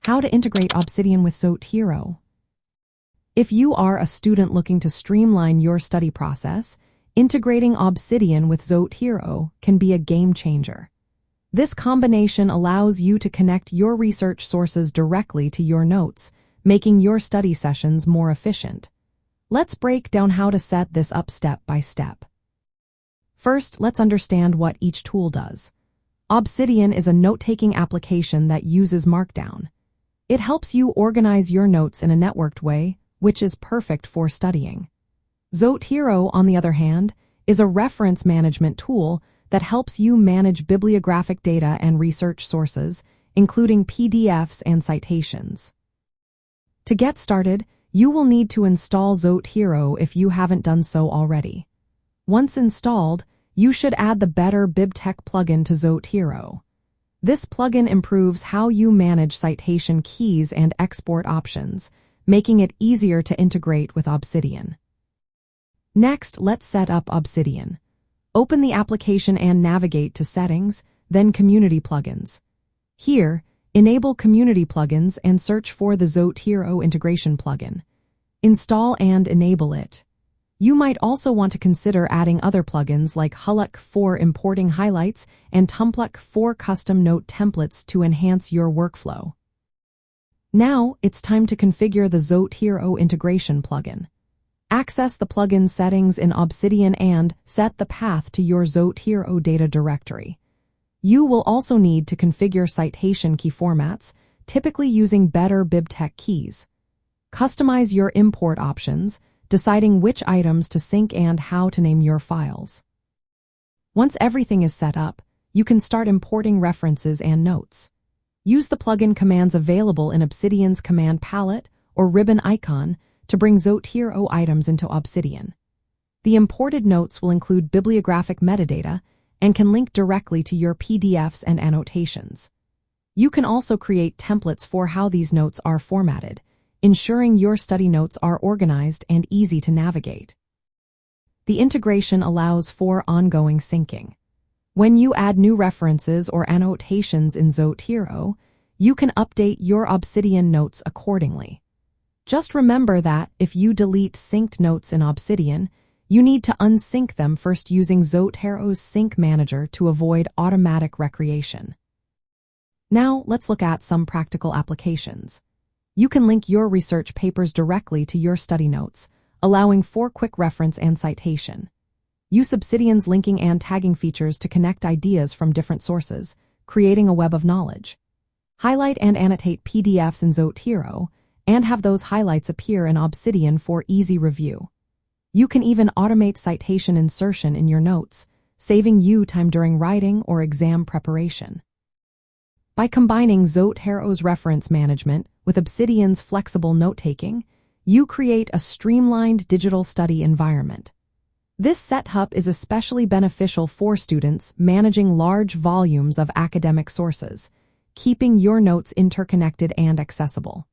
How to integrate Obsidian with Zotero. If you are a student looking to streamline your study process, integrating Obsidian with Zotero can be a game changer. This combination allows you to connect your research sources directly to your notes, making your study sessions more efficient. Let's break down how to set this up step by step. First, let's understand what each tool does. Obsidian is a note-taking application that uses Markdown. It helps you organize your notes in a networked way, which is perfect for studying. Zotero, on the other hand, is a reference management tool that helps you manage bibliographic data and research sources, including PDFs and citations. To get started, you will need to install Zotero if you haven't done so already. Once installed, you should add the Better BibTeX plugin to Zotero. This plugin improves how you manage citation keys and export options, making it easier to integrate with Obsidian. Next, let's set up Obsidian. Open the application and navigate to Settings, then Community Plugins. Here, enable Community Plugins and search for the Zotero Integration plugin. Install and enable it. You might also want to consider adding other plugins like Hulk for importing highlights and Tumpluk for custom note templates to enhance your workflow. Now, it's time to configure the Zotero Integration plugin. Access the plugin settings in Obsidian and set the path to your Zotero data directory. You will also need to configure citation key formats, typically using Better BibTeX keys. Customize your import options, deciding which items to sync and how to name your files. Once everything is set up, you can start importing references and notes. Use the plugin commands available in Obsidian's command palette or ribbon icon to bring Zotero items into Obsidian. The imported notes will include bibliographic metadata and can link directly to your PDFs and annotations. You can also create templates for how these notes are formatted, ensuring your study notes are organized and easy to navigate. The integration allows for ongoing syncing. When you add new references or annotations in Zotero, you can update your Obsidian notes accordingly. Just remember that if you delete synced notes in Obsidian, you need to unsync them first using Zotero's Sync Manager to avoid automatic recreation. Now, let's look at some practical applications. You can link your research papers directly to your study notes, allowing for quick reference and citation. Use Obsidian's linking and tagging features to connect ideas from different sources, creating a web of knowledge. Highlight and annotate PDFs in Zotero, and have those highlights appear in Obsidian for easy review. You can even automate citation insertion in your notes, saving you time during writing or exam preparation. By combining Zotero's reference management with Obsidian's flexible note-taking, you create a streamlined digital study environment. This setup is especially beneficial for students managing large volumes of academic sources, keeping your notes interconnected and accessible.